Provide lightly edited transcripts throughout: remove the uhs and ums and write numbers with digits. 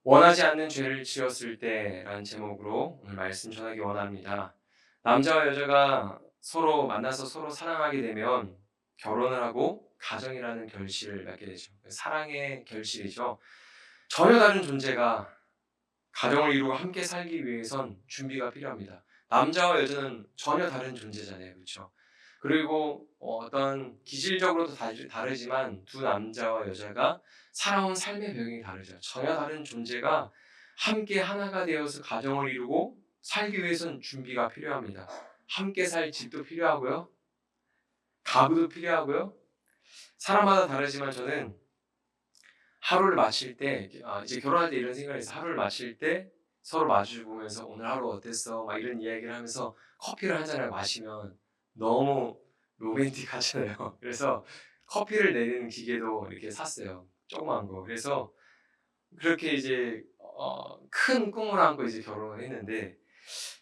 원하지 않는 죄를 지었을 때라는 제목으로 오늘 말씀 전하기 원합니다. 남자와 여자가 서로 만나서 서로 사랑하게 되면 결혼을 하고 가정이라는 결실을 맺게 되죠. 사랑의 결실이죠. 전혀 다른 존재가 가정을 이루고 함께 살기 위해선 준비가 필요합니다. 남자와 여자는 전혀 다른 존재잖아요. 그렇죠? 그리고 어떤 기질적으로도 다르지만 두 남자와 여자가 살아온 삶의 배경이 다르죠. 전혀 다른 존재가 함께 하나가 되어서 가정을 이루고 살기 위해서는 준비가 필요합니다. 함께 살 집도 필요하고요. 가구도 필요하고요. 사람마다 다르지만 저는 하루를 마칠 때 이제 결혼할 때 이런 생각을 해서 하루를 마칠 때 서로 마주 보면서 "오늘 하루 어땠어?" 막 이런 이야기를 하면서 커피를 한 잔을 마시면 너무 로맨틱하잖아요. 그래서 커피를 내리는 기계도 이렇게 샀어요, 조그만 거. 그래서 그렇게 이제 큰 꿈을 안고 이제 결혼을 했는데,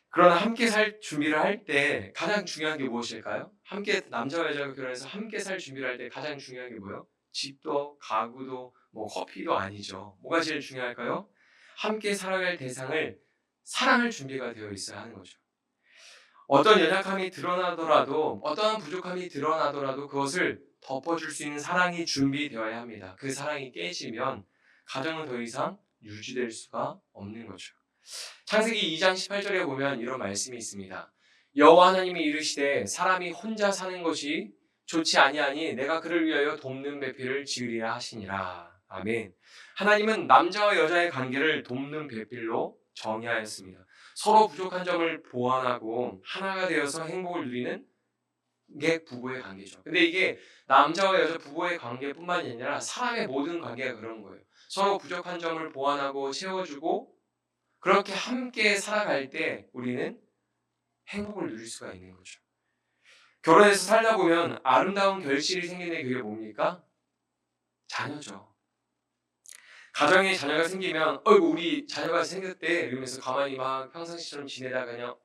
그러나 함께 살 준비를 할 때 가장 중요한 게 무엇일까요? 함께 남자와 여자가 결혼해서 함께 살 준비를 할 때 가장 중요한 게 뭐예요? 집도 가구도 뭐 커피도 아니죠. 뭐가 제일 중요할까요? 함께 살아갈 대상을 사랑할 준비가 되어 있어야 하는 거죠. 어떤 연약함이 드러나더라도, 어떠한 부족함이 드러나더라도 그것을 덮어줄 수 있는 사랑이 준비되어야 합니다. 그 사랑이 깨지면 가정은 더 이상 유지될 수가 없는 거죠. 창세기 2장 18절에 보면 이런 말씀이 있습니다. 여호와 하나님이 이르시되 사람이 혼자 사는 것이 좋지 아니하니 내가 그를 위하여 돕는 배필을 지으리라 하시니라. 아멘. 하나님은 남자와 여자의 관계를 돕는 배필로 정의하였습니다. 서로 부족한 점을 보완하고 하나가 되어서 행복을 누리는 게 부부의 관계죠. 근데 이게 남자와 여자 부부의 관계뿐만이 아니라 사람의 모든 관계가 그런 거예요. 서로 부족한 점을 보완하고 채워주고 그렇게 함께 살아갈 때 우리는 행복을 누릴 수가 있는 거죠. 결혼해서 살다 보면 아름다운 결실이 생기는 게 뭡니까? 자녀죠. 가정에 자녀가 생기면 어이구 우리 자녀가 생겼대 이러면서 가만히 막 평상시처럼 지내다가 그냥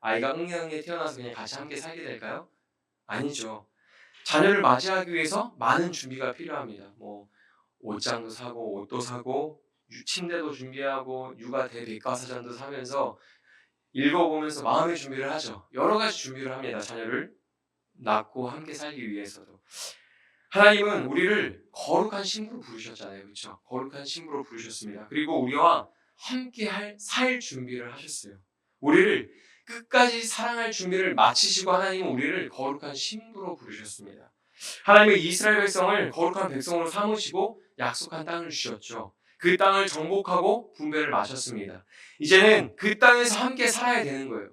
아이가 응애응애 태어나서 그냥 같이 함께 살게 될까요? 아니죠. 자녀를 맞이하기 위해서 많은 준비가 필요합니다. 뭐 옷장도 사고 옷도 사고 침대도 준비하고 육아 대백과사전도 사면서 읽어보면서 마음의 준비를 하죠. 여러 가지 준비를 합니다. 자녀를 낳고 함께 살기 위해서도. 하나님은 우리를 거룩한 신부로 부르셨잖아요. 그렇죠? 거룩한 신부로 부르셨습니다. 그리고 우리와 함께 살 준비를 하셨어요. 우리를 끝까지 사랑할 준비를 마치시고 하나님은 우리를 거룩한 신부로 부르셨습니다. 하나님은 이스라엘 백성을 거룩한 백성으로 삼으시고 약속한 땅을 주셨죠. 그 땅을 정복하고 분배를 마셨습니다. 이제는 그 땅에서 함께 살아야 되는 거예요.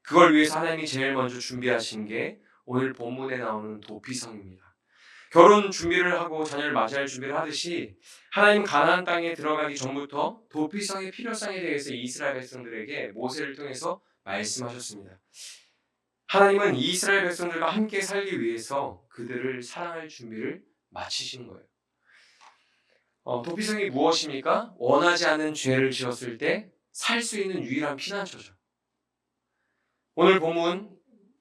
그걸 위해서 하나님이 제일 먼저 준비하신 게 오늘 본문에 나오는 도피성입니다. 결혼 준비를 하고 자녀를 맞이할 준비를 하듯이 하나님 가나안 땅에 들어가기 전부터 도피성의 필요성에 대해서 이스라엘 백성들에게 모세를 통해서 말씀하셨습니다. 하나님은 이스라엘 백성들과 함께 살기 위해서 그들을 사랑할 준비를 마치신 거예요. 도피성이 무엇입니까? 원하지 않는 죄를 지었을 때 살 수 있는 유일한 피난처죠. 오늘 본문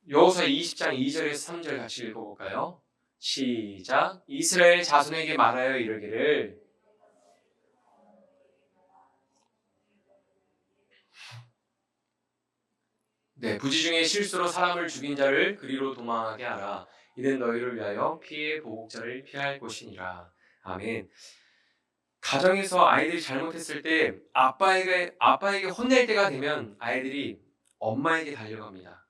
여호수아 20장 2절에서 3절 같이 읽어볼까요? 시작. 이스라엘 자손에게 말하여 이르기를 부지 중에 실수로 사람을 죽인 자를 그리로 도망하게 하라. 이는 너희를 위하여 피해 보복자를 피할 것이니라. 아멘. 가정에서 아이들이 잘못했을 때 아빠에게 혼낼 때가 되면 아이들이 엄마에게 달려갑니다.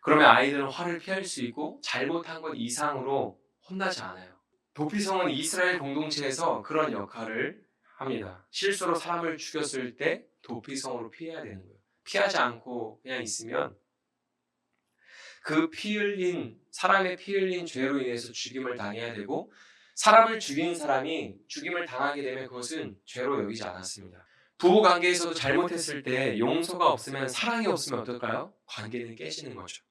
그러면 아이들은 화를 피할 수 있고 잘못한 것 이상으로 혼나지 않아요. 도피성은 이스라엘 공동체에서 그런 역할을 합니다. 실수로 사람을 죽였을 때 도피성으로 피해야 되는 거예요. 피하지 않고 그냥 있으면 사람의 피 흘린 죄로 인해서 죽임을 당해야 되고, 사람을 죽인 사람이 죽임을 당하게 되면 그것은 죄로 여기지 않았습니다. 부부 관계에서도 잘못했을 때 용서가 없으면, 사랑이 없으면 어떨까요? 관계는 깨지는 거죠.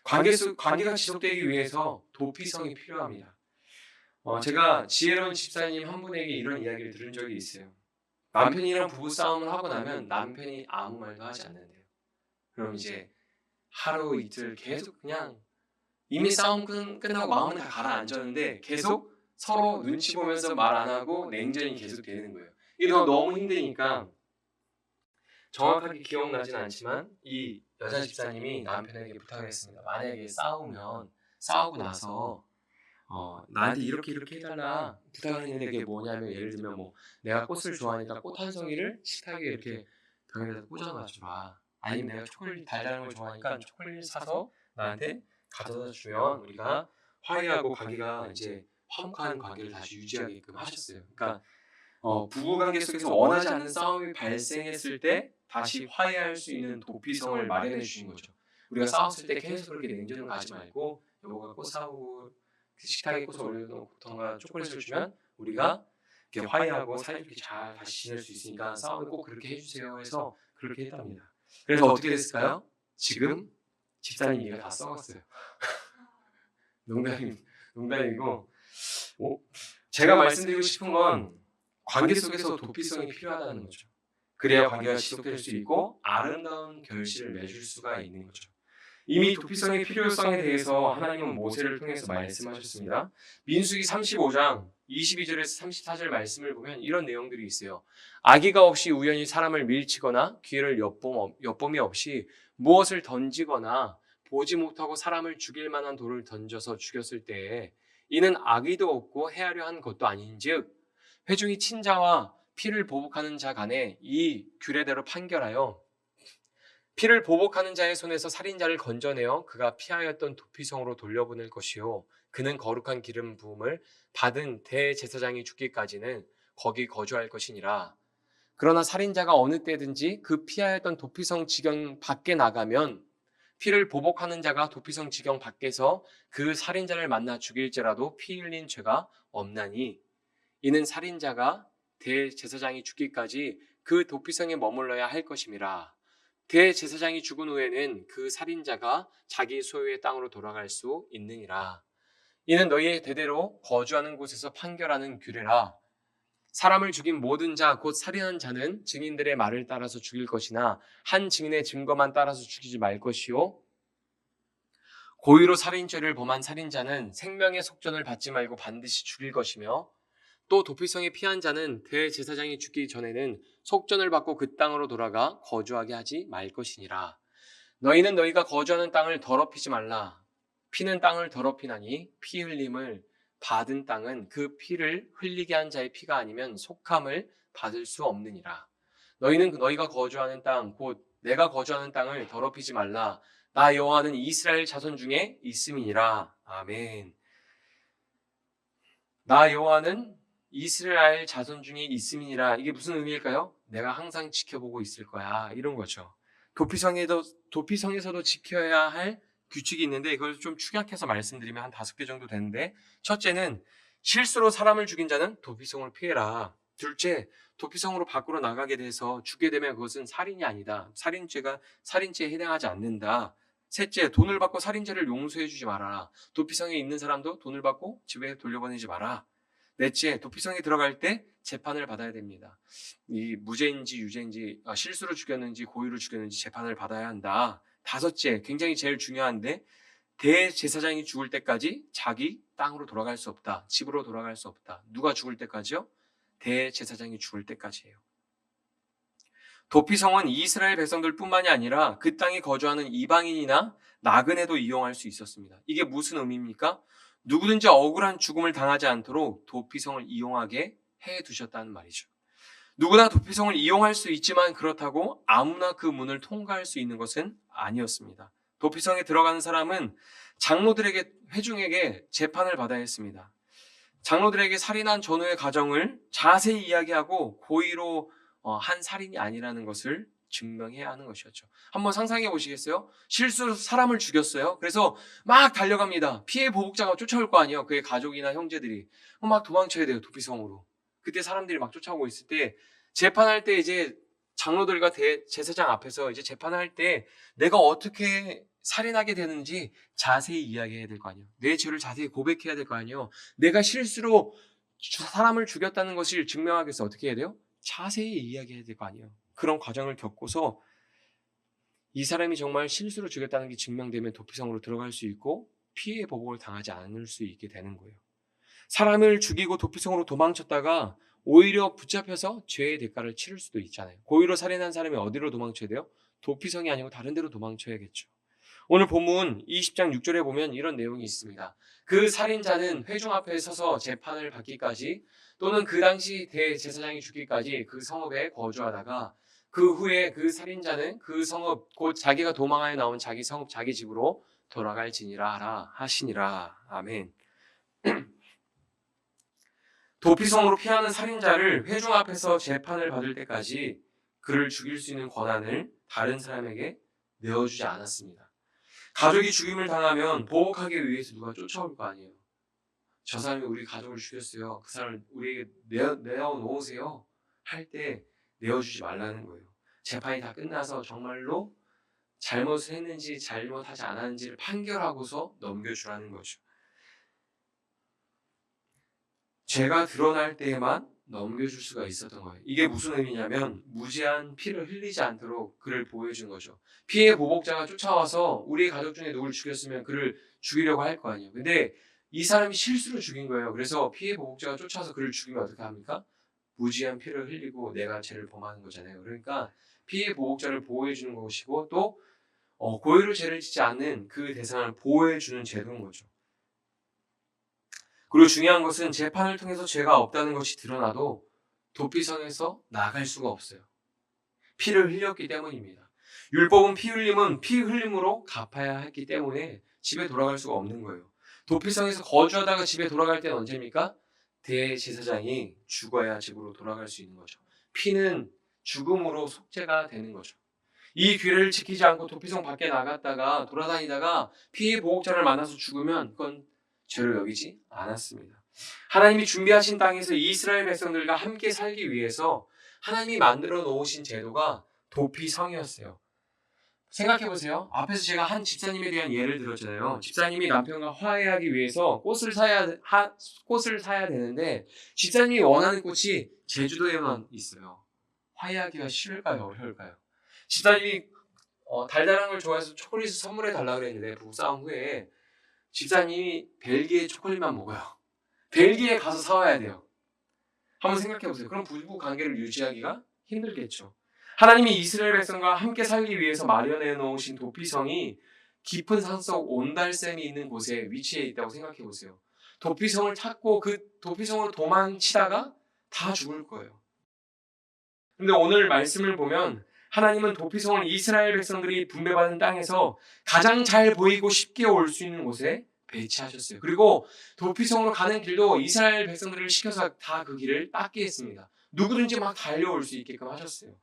관계가 지속되기 위해서 도피성이 필요합니다. 제가 지혜로운 집사님 한 분에게 이런 이야기를 들은 적이 있어요. 남편이랑 부부 싸움을 하고 나면 남편이 아무 말도 하지 않는데요. 그럼 이제 하루 이틀 계속 그냥 이미 싸움 끝나고 마음은 다 가라앉았는데 계속 서로 눈치 보면서 말 안 하고 냉전이 계속 되는 거예요. 이게 너무 힘드니까 정확하게 기억나진 않지만 이 여자 집사님이 남편에게 부탁을 했습니다. 만약에 싸우고 나서 나한테 이렇게 해달라 부탁을 했는데 그게 뭐냐면 예를 들면 뭐 내가 꽃을 좋아하니까 꽃 한 송이를 식탁에 이렇게 벽에다 꽂아놔 주라. 아니면 내가 초콜릿 달달한 걸 좋아하니까 초콜릿 사서 나한테 가져다 주면 우리가 화해하고 관계가 이제 화목한 관계를 다시 유지하게끔 하셨어요. 그러니까 부부관계 속에서 원하지 않는 싸움이 발생했을 때 다시 화해할 수 있는 도피성을 마련해 주신 거죠. 우리가 싸웠을 때 계속 그렇게 냉전을 가지 말고 여보가 꽃 사오고 그 식탁에 꽃을 올려놓던가 초콜릿을 주면 우리가 이렇게 화해하고 사이좋게 잘 다시 지낼 수 있으니까 싸움을 꼭 그렇게 해주세요 해서 그렇게 했답니다. 그래서 어떻게 됐을까요? 지금 집사님이가 다 썩었어요. 농담이고 제가 말씀드리고 싶은 건 관계 속에서 도피성이 필요하다는 거죠. 그래야 관계가 지속될 수 있고 아름다운 결실을 맺을 수가 있는 거죠. 이미 도피성의 필요성에 대해서 하나님은 모세를 통해서 말씀하셨습니다. 민수기 35장 22절에서 34절 말씀을 보면 이런 내용들이 있어요. 악의가 없이 우연히 사람을 밀치거나 기회를 엿봄이 없이 무엇을 던지거나 보지 못하고 사람을 죽일 만한 돌을 던져서 죽였을 때에 이는 악의도 없고 해하려 한 것도 아닌즉 회중이 친자와 피를 보복하는 자 간에 이 규례대로 판결하여 피를 보복하는 자의 손에서 살인자를 건져내어 그가 피하였던 도피성으로 돌려보낼 것이요 그는 거룩한 기름 부음을 받은 대제사장이 죽기까지는 거기 거주할 것이니라. 그러나 살인자가 어느 때든지 그 피하였던 도피성 지경 밖에 나가면 피를 보복하는 자가 도피성 지경 밖에서 그 살인자를 만나 죽일지라도 피 흘린 죄가 없나니 이는 살인자가 대제사장이 죽기까지 그 도피성에 머물러야 할 것임이라. 대제사장이 죽은 후에는 그 살인자가 자기 소유의 땅으로 돌아갈 수 있느니라. 이는 너희의 대대로 거주하는 곳에서 판결하는 규례라. 사람을 죽인 모든 자 곧 살인한 자는 증인들의 말을 따라서 죽일 것이나 한 증인의 증거만 따라서 죽이지 말 것이요 고의로 살인죄를 범한 살인자는 생명의 속전을 받지 말고 반드시 죽일 것이며 또 도피성에 피한 자는 대제사장이 죽기 전에는 속전을 받고 그 땅으로 돌아가 거주하게 하지 말 것이니라. 너희는 너희가 거주하는 땅을 더럽히지 말라. 피는 땅을 더럽히나니 피 흘림을 받은 땅은 그 피를 흘리게 한 자의 피가 아니면 속함을 받을 수 없느니라. 너희는 너희가 거주하는 땅 곧 내가 거주하는 땅을 더럽히지 말라. 나 여호와는 이스라엘 자손 중에 있음이니라. 아멘. 나 여호와는 이스라엘 자손 중에 있음이니라. 이게 무슨 의미일까요? 내가 항상 지켜보고 있을 거야. 이런 거죠. 도피성에서도 지켜야 할 규칙이 있는데 이걸 좀 축약해서 말씀드리면 한 5개 정도 되는데 처째는 실수로 사람을 죽인 자는 도피성을 피해라. 둘째, 도피성으로 밖으로 나가게 돼서 죽게 되면 그것은 살인이 아니다. 살인죄에 해당하지 않는다. 셋째, 돈을 받고 살인죄를 용서해 주지 마라. 도피성에 있는 사람도 돈을 받고 집에 돌려보내지 마라. 넷째, 도피성에 들어갈 때 재판을 받아야 됩니다. 이 무죄인지 유죄인지 실수로 죽였는지 고의로 죽였는지 재판을 받아야 한다. 다섯째, 굉장히 제일 중요한데 대제사장이 죽을 때까지 자기 땅으로 돌아갈 수 없다. 집으로 돌아갈 수 없다. 누가 죽을 때까지요? 대제사장이 죽을 때까지예요. 도피성은 이스라엘 백성들뿐만이 아니라 그 땅에 거주하는 이방인이나 나그네도 이용할 수 있었습니다. 이게 무슨 의미입니까? 누구든지 억울한 죽음을 당하지 않도록 도피성을 이용하게 해두셨다는 말이죠. 누구나 도피성을 이용할 수 있지만 그렇다고 아무나 그 문을 통과할 수 있는 것은 아니었습니다. 도피성에 들어가는 사람은 회중에게 재판을 받아야 했습니다. 장로들에게 살인한 전후의 가정을 자세히 이야기하고 고의로 한 살인이 아니라는 것을 증명해야 하는 것이었죠. 한번 상상해 보시겠어요? 실수로 사람을 죽였어요. 그래서 막 달려갑니다. 피해 보복자가 쫓아올 거 아니에요. 그의 가족이나 형제들이. 막 도망쳐야 돼요. 도피성으로. 그때 사람들이 막 쫓아오고 있을 때 재판할 때 이제 장로들과 제사장 앞에서 이제 재판할 때 내가 어떻게 살인하게 되는지 자세히 이야기해야 될 거 아니에요. 내 죄를 자세히 고백해야 될 거 아니에요. 내가 실수로 사람을 죽였다는 것을 증명하기 위해서 어떻게 해야 돼요? 자세히 이야기해야 될 거 아니에요. 그런 과정을 겪고서 이 사람이 정말 실수로 죽였다는 게 증명되면 도피성으로 들어갈 수 있고 피해 보복을 당하지 않을 수 있게 되는 거예요. 사람을 죽이고 도피성으로 도망쳤다가 오히려 붙잡혀서 죄의 대가를 치를 수도 있잖아요. 고의로 살인한 사람이 어디로 도망쳐야 돼요? 도피성이 아니고 다른 데로 도망쳐야겠죠. 오늘 본문 20장 6절에 보면 이런 내용이 있습니다. 그 살인자는 회중 앞에 서서 재판을 받기까지 또는 그 당시 대제사장이 죽기까지 그 성읍에 거주하다가 그 후에 그 살인자는 그 성읍 곧 자기가 도망하여 나온 자기 성읍 자기 집으로 돌아갈지니라 하라 하시니라. 아멘. 도피성으로 피하는 살인자를 회중 앞에서 재판을 받을 때까지 그를 죽일 수 있는 권한을 다른 사람에게 내어주지 않았습니다. 가족이 죽임을 당하면 보복하기 위해서 누가 쫓아올 거 아니에요. 저 사람이 우리 가족을 죽였어요. 그 사람을 우리에게 내어놓으세요. 할 때 내어주지 말라는 거예요. 재판이 다 끝나서 정말로 잘못을 했는지 잘못하지 않았는지를 판결하고서 넘겨주라는 거죠. 죄가 드러날 때에만 넘겨줄 수가 있었던 거예요. 이게 무슨 의미냐면 무지한 피를 흘리지 않도록 그를 보호해준 거죠. 피해 보복자가 쫓아와서 우리 가족 중에 누구를 죽였으면 그를 죽이려고 할 거 아니에요. 근데 이 사람이 실수로 죽인 거예요. 그래서 피해 보복자가 쫓아와서 그를 죽이면 어떻게 합니까? 무지한 피를 흘리고 내가 죄를 범하는 거잖아요. 그러니까 피해 보복자를 보호해주는 것이고 또 고의로 죄를 짓지 않는 그 대상을 보호해주는 제도인 거죠. 그리고 중요한 것은 재판을 통해서 죄가 없다는 것이 드러나도 도피성에서 나갈 수가 없어요. 피를 흘렸기 때문입니다. 율법은 피 흘림으로 갚아야 했기 때문에 집에 돌아갈 수가 없는 거예요. 도피성에서 거주하다가 집에 돌아갈 때는 언제입니까? 대제사장이 죽어야 집으로 돌아갈 수 있는 거죠. 피는 죽음으로 속죄가 되는 거죠. 이 규례를 지키지 않고 도피성 밖에 나갔다가 돌아다니다가 피해 보복자를 만나서 죽으면 그건 죄로 여기지 않았습니다. 하나님이 준비하신 땅에서 이스라엘 백성들과 함께 살기 위해서 하나님이 만들어 놓으신 제도가 도피성이었어요. 생각해 보세요. 앞에서 제가 한 집사님에 대한 예를 들었잖아요. 집사님이 남편과 화해하기 위해서 꽃을 사야 되는데 집사님이 원하는 꽃이 제주도에만 있어요. 화해하기가 쉬울까요? 어려울까요? 집사님이 달달한 걸 좋아해서 초콜릿을 선물해 달라고 그랬는데 부부싸움 후에 집사님이 벨기에 초콜릿만 먹어요. 벨기에 가서 사와야 돼요. 한번 생각해 보세요. 그럼 부부 관계를 유지하기가 힘들겠죠. 하나님이 이스라엘 백성과 함께 살기 위해서 마련해 놓으신 도피성이 깊은 산속 온달샘이 있는 곳에 위치해 있다고 생각해 보세요. 도피성을 찾고 그 도피성으로 도망치다가 다 죽을 거예요. 근데 오늘 말씀을 보면 하나님은 도피성을 이스라엘 백성들이 분배받은 땅에서 가장 잘 보이고 쉽게 올 수 있는 곳에 배치하셨어요. 그리고 도피성으로 가는 길도 이스라엘 백성들을 시켜서 다 그 길을 닦게 했습니다. 누구든지 막 달려올 수 있게끔 하셨어요.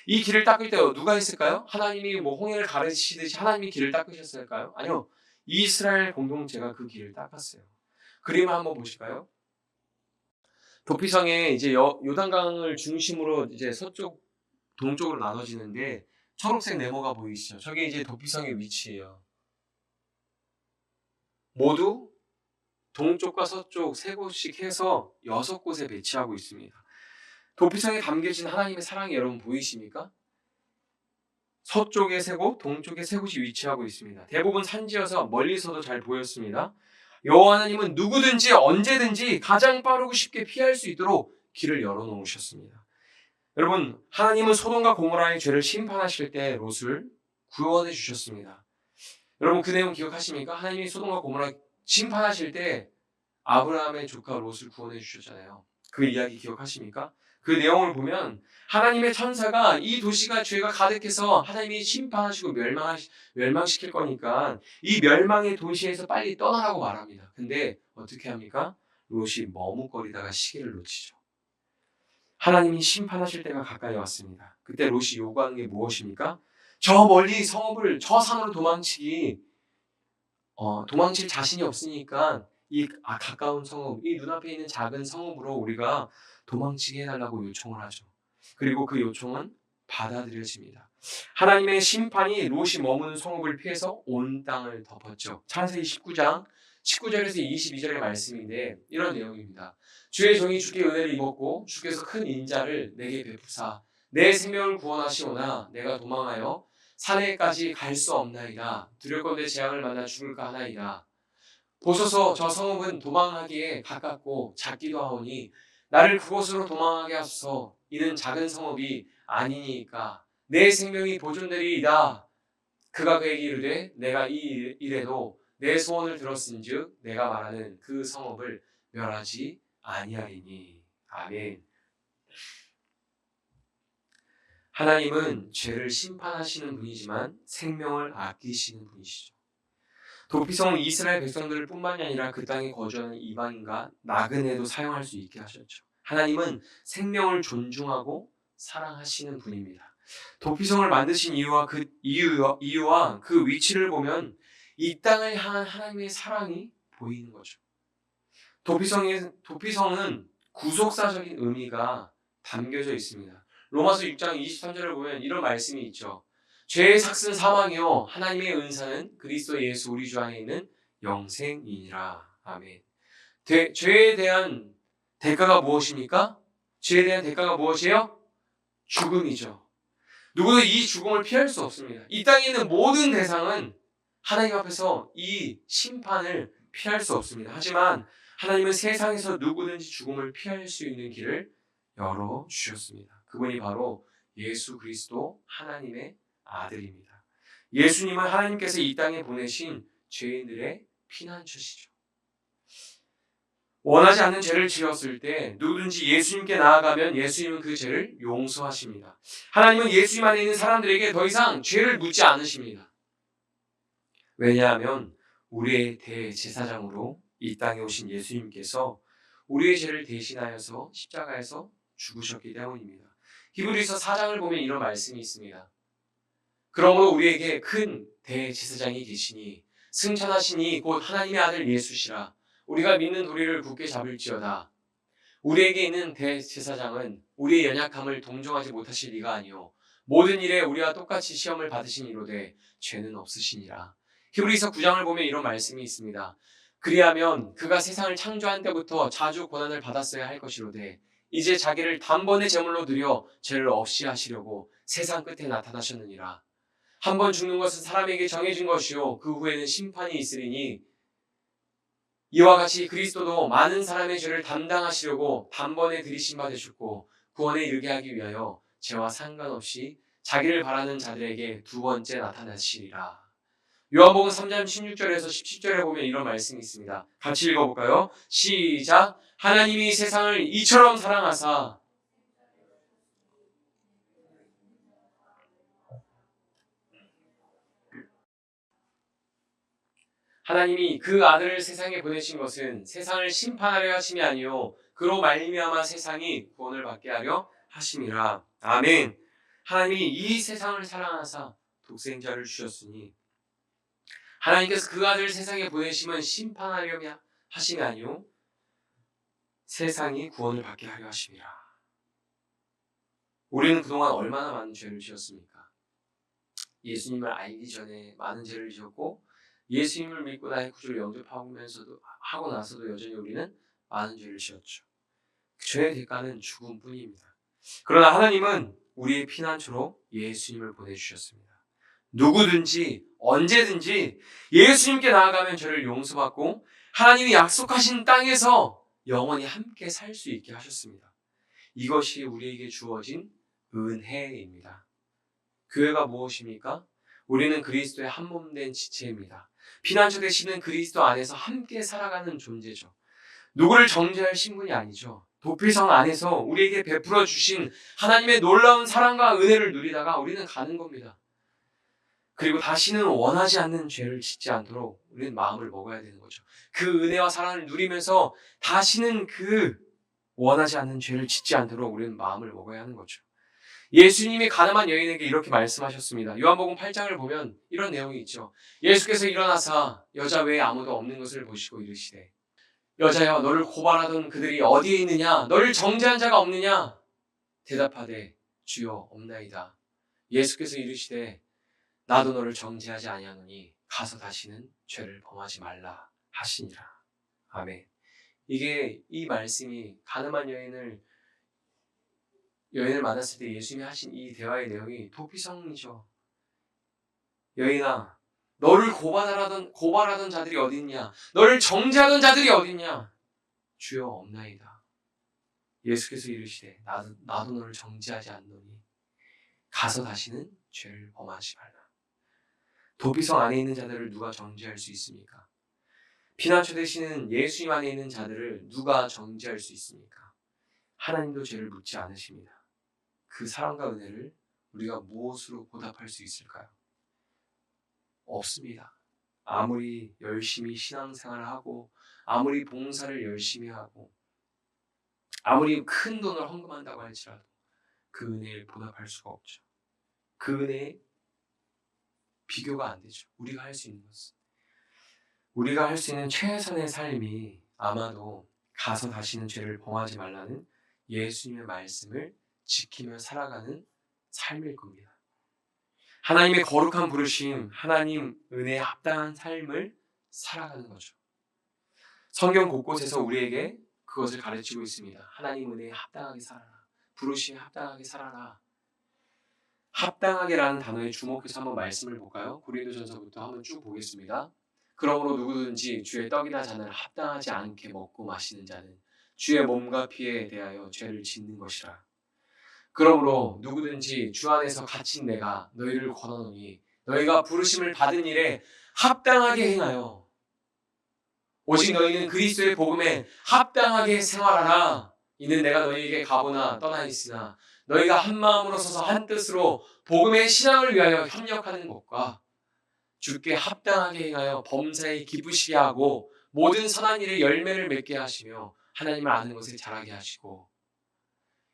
이 길을 닦을 때 누가 했을까요? 하나님이 홍해를 가르치듯이 하나님이 길을 닦으셨을까요? 아니요. 이스라엘 공동체가 그 길을 닦았어요. 그림을 한번 보실까요? 도피성에 이제 요단강을 중심으로 이제 서쪽, 동쪽으로 나눠지는데 초록색 네모가 보이시죠? 저게 이제 도피성의 위치예요. 모두 동쪽과 서쪽 3곳씩 해서 6곳에 배치하고 있습니다. 도피성에 담겨진 하나님의 사랑이 여러분 보이십니까? 서쪽에 3곳, 동쪽에 3곳이 위치하고 있습니다. 대부분 산지여서 멀리서도 잘 보였습니다. 여호와 하나님은 누구든지 언제든지 가장 빠르고 쉽게 피할 수 있도록 길을 열어놓으셨습니다. 여러분, 하나님은 소돔과 고모라의 죄를 심판하실 때 롯을 구원해 주셨습니다. 여러분, 그 내용 기억하십니까? 하나님이 소돔과 고모라 심판하실 때 아브라함의 조카 롯을 구원해 주셨잖아요. 그 이야기 기억하십니까? 그 내용을 보면 하나님의 천사가 이 도시가 죄가 가득해서 하나님이 심판하시고 멸망시킬 거니까 이 멸망의 도시에서 빨리 떠나라고 말합니다. 근데 어떻게 합니까? 롯이 머뭇거리다가 시기를 놓치죠. 하나님이 심판하실 때가 가까이 왔습니다. 그때 롯이 요구하는 게 무엇입니까? 저 멀리 성읍을 저 산으로 도망칠 자신이 없으니까 이 가까운 성읍, 이 눈앞에 있는 작은 성읍으로 우리가 도망치게 해달라고 요청을 하죠. 그리고 그 요청은 받아들여집니다. 하나님의 심판이 롯이 머무는 성읍을 피해서 온 땅을 덮었죠. 창세기 19장 19절에서 22절의 말씀인데 이런 내용입니다. 주의 종이 주께 은혜를 입었고 주께서 큰 인자를 내게 베푸사 내 생명을 구원하시오나 내가 도망하여 산에까지 갈 수 없나이다. 두렵건대 재앙을 만나 죽을까 하나이다. 보소서 저 성읍은 도망하기에 가깝고 작기도 하오니 나를 그곳으로 도망하게 하소서. 이는 작은 성읍이 아니니까 내 생명이 보존되리이다. 그가 그에게 이르되 내가 이 일에도 내 소원을 들었은즉 내가 말하는 그 성읍을 멸하지 아니하리니. 아멘. 하나님은 죄를 심판하시는 분이지만 생명을 아끼시는 분이시죠. 도피성은 이스라엘 백성들을 뿐만이 아니라 그 땅에 거주하는 이방인과 나그네도 사용할 수 있게 하셨죠. 하나님은 생명을 존중하고 사랑하시는 분입니다. 도피성을 만드신 이유와 그 위치를 보면 이 땅을 향한 하나님의 사랑이 보이는 거죠. 도피성은 구속사적인 의미가 담겨져 있습니다. 로마서 6장 23절을 보면 이런 말씀이 있죠. 죄의 삭은 사망이요 하나님의 은사는 그리스도 예수 우리 주 안에 있는 영생이니라. 아멘. 죄에 대한 대가가 무엇입니까? 죄에 대한 대가가 무엇이에요? 죽음이죠. 누구도 이 죽음을 피할 수 없습니다. 이 땅에 있는 모든 대상은 하나님 앞에서 이 심판을 피할 수 없습니다. 하지만 하나님은 세상에서 누구든지 죽음을 피할 수 있는 길을 열어주셨습니다. 그분이 바로 예수 그리스도 하나님의 아들입니다. 예수님은 하나님께서 이 땅에 보내신 죄인들의 피난처시죠. 원하지 않는 죄를 지었을 때 누구든지 예수님께 나아가면 예수님은 그 죄를 용서하십니다. 하나님은 예수님 안에 있는 사람들에게 더 이상 죄를 묻지 않으십니다. 왜냐하면 우리의 대제사장으로 이 땅에 오신 예수님께서 우리의 죄를 대신하여서 십자가에서 죽으셨기 때문입니다. 히브리서 4장을 보면 이런 말씀이 있습니다. 그러므로 우리에게 큰 대제사장이 계시니 승천하시니 곧 하나님의 아들 예수시라. 우리가 믿는 도리를 굳게 잡을지어다. 우리에게 있는 대제사장은 우리의 연약함을 동정하지 못하실 리가 아니요 모든 일에 우리와 똑같이 시험을 받으신 이로되 죄는 없으시니라. 히브리서 9장을 보면 이런 말씀이 있습니다. 그리하면 그가 세상을 창조한 때부터 자주 고난을 받았어야 할 것이로되 이제 자기를 단번에 제물로 드려 죄를 없이 하시려고 세상 끝에 나타나셨느니라. 한 번 죽는 것은 사람에게 정해진 것이요 그 후에는 심판이 있으리니 이와 같이 그리스도도 많은 사람의 죄를 담당하시려고 단번에 들이신 바 되셨고 구원에 이르게 하기 위하여 죄와 상관없이 자기를 바라는 자들에게 두 번째 나타나시리라. 요한복음 3장 16절에서 17절에 보면 이런 말씀이 있습니다. 같이 읽어볼까요? 시작. 하나님이 세상을 이처럼 사랑하사 하나님이 그 아들을 세상에 보내신 것은 세상을 심판하려 하심이 아니요 그로 말미암아 세상이 구원을 받게 하려 하심이라. 아멘. 하나님이 이 세상을 사랑하사 독생자를 주셨으니 하나님께서 그 아들을 세상에 보내심은 심판하려 하심이 아니요 세상이 구원을 받게 하려 하심이라. 우리는 그동안 얼마나 많은 죄를 지었습니까? 예수님을 알기 전에 많은 죄를 지었고 예수님을 믿고 나의 구주를 영접하면서도 하고 나서도 여전히 우리는 많은 죄를 지었죠. 그 죄의 대가는 죽음뿐입니다. 그러나 하나님은 우리의 피난처로 예수님을 보내주셨습니다. 누구든지 언제든지 예수님께 나아가면 죄를 용서받고 하나님이 약속하신 땅에서 영원히 함께 살 수 있게 하셨습니다. 이것이 우리에게 주어진 은혜입니다. 교회가 무엇입니까? 우리는 그리스도의 한 몸 된 지체입니다. 피난처 되시는 그리스도 안에서 함께 살아가는 존재죠. 누구를 정죄할 신분이 아니죠. 도피성 안에서 우리에게 베풀어 주신 하나님의 놀라운 사랑과 은혜를 누리다가 우리는 가는 겁니다. 그리고 다시는 원하지 않는 죄를 짓지 않도록 우리는 마음을 먹어야 되는 거죠. 그 은혜와 사랑을 누리면서 다시는 그 원하지 않는 죄를 짓지 않도록 우리는 마음을 먹어야 하는 거죠. 예수님이 가늠한 여인에게 이렇게 말씀하셨습니다. 요한복음 8장을 보면 이런 내용이 있죠. 예수께서 일어나사 여자 외에 아무도 없는 것을 보시고 이르시되 여자여 너를 고발하던 그들이 어디에 있느냐? 너를 정죄한 자가 없느냐? 대답하되 주여 없나이다. 예수께서 이르시되 나도 너를 정죄하지 아니하노니 가서 다시는 죄를 범하지 말라 하시니라. 아멘. 이게 이 말씀이 가늠한 여인을 만났을 때 예수님이 하신 이 대화의 내용이 도피성이죠. 여인아, 너를 고발하던 자들이 어디 있냐? 너를 정죄하던 자들이 어디 있냐? 주여 없나이다. 예수께서 이르시되 나도 너를 정죄하지 않노니 가서 다시는 죄를 범하지 말라. 도피성 안에 있는 자들을 누가 정죄할 수 있습니까? 피난처 되시는 예수님 안에 있는 자들을 누가 정죄할 수 있습니까? 하나님도 죄를 묻지 않으십니다. 그 사랑과 은혜를 우리가 무엇으로 보답할 수 있을까요? 없습니다. 아무리 열심히 신앙생활을 하고 아무리 봉사를 열심히 하고 아무리 큰 돈을 헌금한다고 할지라도 그 은혜를 보답할 수가 없죠. 그 은혜에 비교가 안 되죠. 우리가 할 수 있는 것은. 우리가 할 수 있는 최선의 삶이 아마도 가서 다시는 죄를 범하지 말라는 예수님의 말씀을 지키며 살아가는 삶일 겁니다. 하나님의 거룩한 부르심, 하나님 은혜에 합당한 삶을 살아가는 거죠. 성경 곳곳에서 우리에게 그것을 가르치고 있습니다. 하나님 은혜에 합당하게 살아라. 부르심에 합당하게 살아라. 합당하게라는 단어에 주목해서 한번 말씀을 볼까요? 고린도전서부터 한번 쭉 보겠습니다. 그러므로 누구든지 주의 떡이나 잔을 합당하지 않게 먹고 마시는 자는 주의 몸과 피에 대하여 죄를 짓는 것이라. 그러므로 누구든지 주 안에서 갇힌 내가 너희를 권하노니 너희가 부르심을 받은 일에 합당하게 행하여 오직 너희는 그리스도의 복음에 합당하게 생활하라. 이는 내가 너희에게 가보나 떠나 있으나 너희가 한 마음으로 서서 한 뜻으로 복음의 신앙을 위하여 협력하는 것과 주께 합당하게 행하여 범사에 기쁘시게 하고 모든 선한 일에 열매를 맺게 하시며 하나님을 아는 것에 자라게 하시고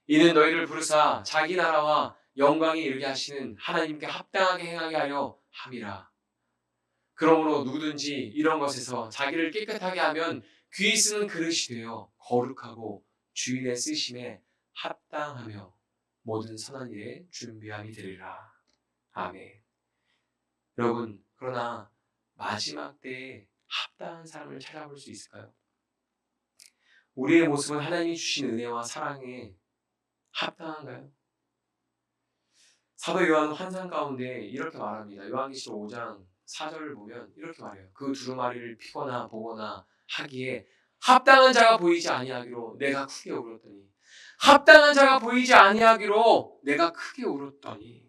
이는 너희를 부르사 자기 나라와 영광에 이르게 하시는 하나님께 합당하게 행하게 하려 함이라. 그러므로 누구든지 이런 것에서 자기를 깨끗하게 하면 귀 쓰는 그릇이 되어 거룩하고 주인의 쓰심에 합당하며 모든 선한 일에 준비함이 되리라. 아멘. 여러분, 그러나 마지막 때에 합당한 사람을 찾아볼 수 있을까요? 우리의 모습은 하나님이 주신 은혜와 사랑에 합당한가요? 사도 요한은 환상 가운데 이렇게 말합니다. 요한계시록 5장 4절을 보면 이렇게 말해요. 그 두루마리를 피거나 보거나 하기에 합당한 자가 보이지 아니하기로 내가 크게 울었더니 합당한 자가 보이지 아니하기로 내가 크게 울었더니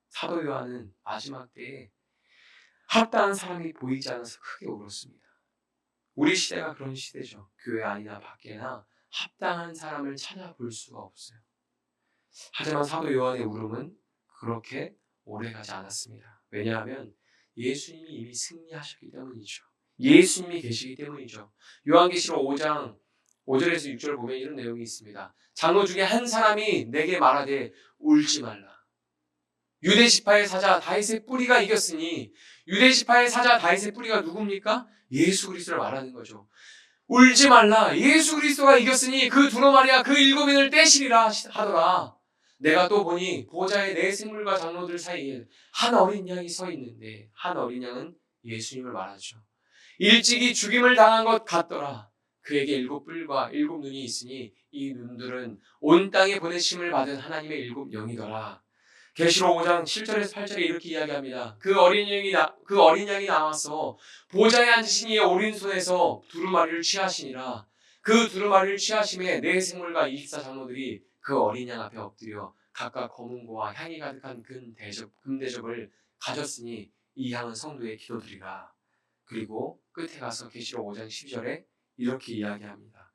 사도 요한은 마지막 때에 합당한 사람이 보이지 않아서 크게 울었습니다. 우리 시대가 그런 시대죠. 교회 안이나 밖에나 합당한 사람을 찾아볼 수가 없어요. 하지만 사도 요한의 울음은 그렇게 오래가지 않았습니다. 왜냐하면 예수님이 이미 승리하셨기 때문이죠. 예수님이 계시기 때문이죠. 요한계시록 5장 5절에서 6절 보면 이런 내용이 있습니다. 장로 중에 한 사람이 내게 말하되 울지 말라. 유대 지파의 사자 다윗의 뿌리가 이겼으니 유대 지파의 사자 다윗의 뿌리가 누굽니까? 예수 그리스도를 말하는 거죠. 울지 말라. 예수 그리스도가 이겼으니 그 두루마리와 그 일곱인을 떼시리라 하더라. 내가 또 보니 보좌의 네 생물과 장로들 사이에 한 어린 양이 서 있는데 한 어린 양은 예수님을 말하죠. 일찍이 죽임을 당한 것 같더라. 그에게 일곱 뿔과 일곱 눈이 있으니 이 눈들은 온 땅에 보내심을 받은 하나님의 일곱 영이더라. 계시록 5장 7절에서 8절에 이렇게 이야기합니다. 그 어린 양이 나와서 보좌에 앉으신 이의 오른손에서 두루마리를 취하시니라. 그 두루마리를 취하심에 네 생물과 24장로들이 그 어린 양 앞에 엎드려 각각 검은 고와 향이 가득한 금대접을 가졌으니 이 향은 성도의 기도드리라. 그리고 끝에 가서 계시록 5장 12절에 이렇게 이야기합니다.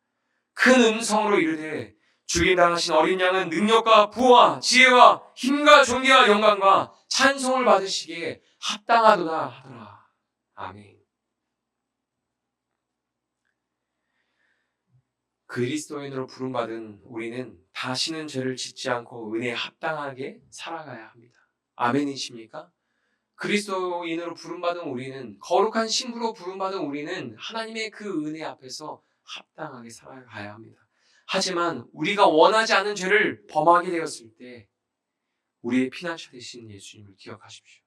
큰 음성으로 이르되 주님 당하신 어린 양은 능력과 부와 지혜와 힘과 존귀와 영광과 찬송을 받으시기에 합당하도다 하더라. 아멘. 그리스도인으로 부름받은 우리는 다시는 죄를 짓지 않고 은혜에 합당하게 살아가야 합니다. 아멘이십니까? 그리스도인으로 부름받은 우리는 거룩한 신부로 부름받은 우리는 하나님의 그 은혜 앞에서 합당하게 살아가야 합니다. 하지만 우리가 원하지 않은 죄를 범하게 되었을 때 우리의 피난처 되신 예수님을 기억하십시오.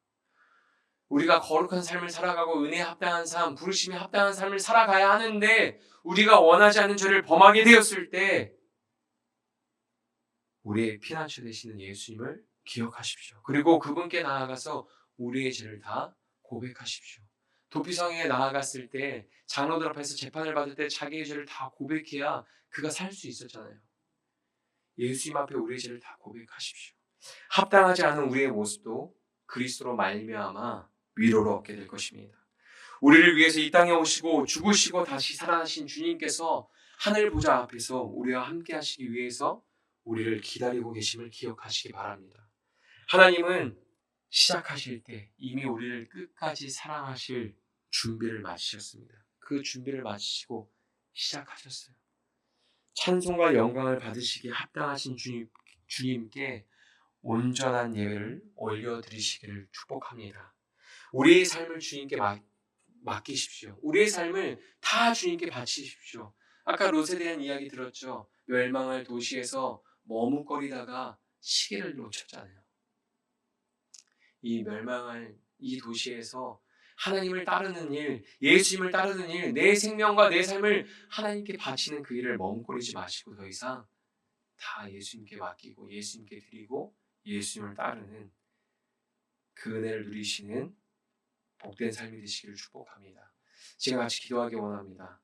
우리가 거룩한 삶을 살아가고 은혜에 합당한 삶, 부르심에 합당한 삶을 살아가야 하는데 우리가 원하지 않은 죄를 범하게 되었을 때 우리의 피난처 되시는 예수님을 기억하십시오. 그리고 그분께 나아가서 우리의 죄를 다 고백하십시오. 도피성에 나아갔을 때 장로들 앞에서 재판을 받을 때 자기의 죄를 다 고백해야 그가 살 수 있었잖아요. 예수님 앞에 우리의 죄를 다 고백하십시오. 합당하지 않은 우리의 모습도 그리스도로 말미암아 위로를 얻게 될 것입니다. 우리를 위해서 이 땅에 오시고 죽으시고 다시 살아나신 주님께서 하늘 보좌 앞에서 우리와 함께 하시기 위해서 우리를 기다리고 계심을 기억하시기 바랍니다. 하나님은 시작하실 때 이미 우리를 끝까지 사랑하실 준비를 마치셨습니다. 그 준비를 마치시고 시작하셨어요. 찬송과 영광을 받으시기에 합당하신 주님께 온전한 예배를 올려드리시기를 축복합니다. 우리의 삶을 주님께 맡기십시오. 우리의 삶을 다 주님께 바치십시오. 아까 롯에 대한 이야기 들었죠. 멸망할 도시에서 머뭇거리다가 시계를 놓쳤잖아요. 이 멸망할 이 도시에서 하나님을 따르는 일, 예수님을 따르는 일, 내 생명과 내 삶을 하나님께 바치는 그 일을 머뭇거리지 마시고 더 이상 다 예수님께 맡기고 예수님께 드리고 예수님을 따르는 그 은혜를 누리시는 복된 삶이 되시기를 축복합니다. 지금 같이 기도하기 원합니다.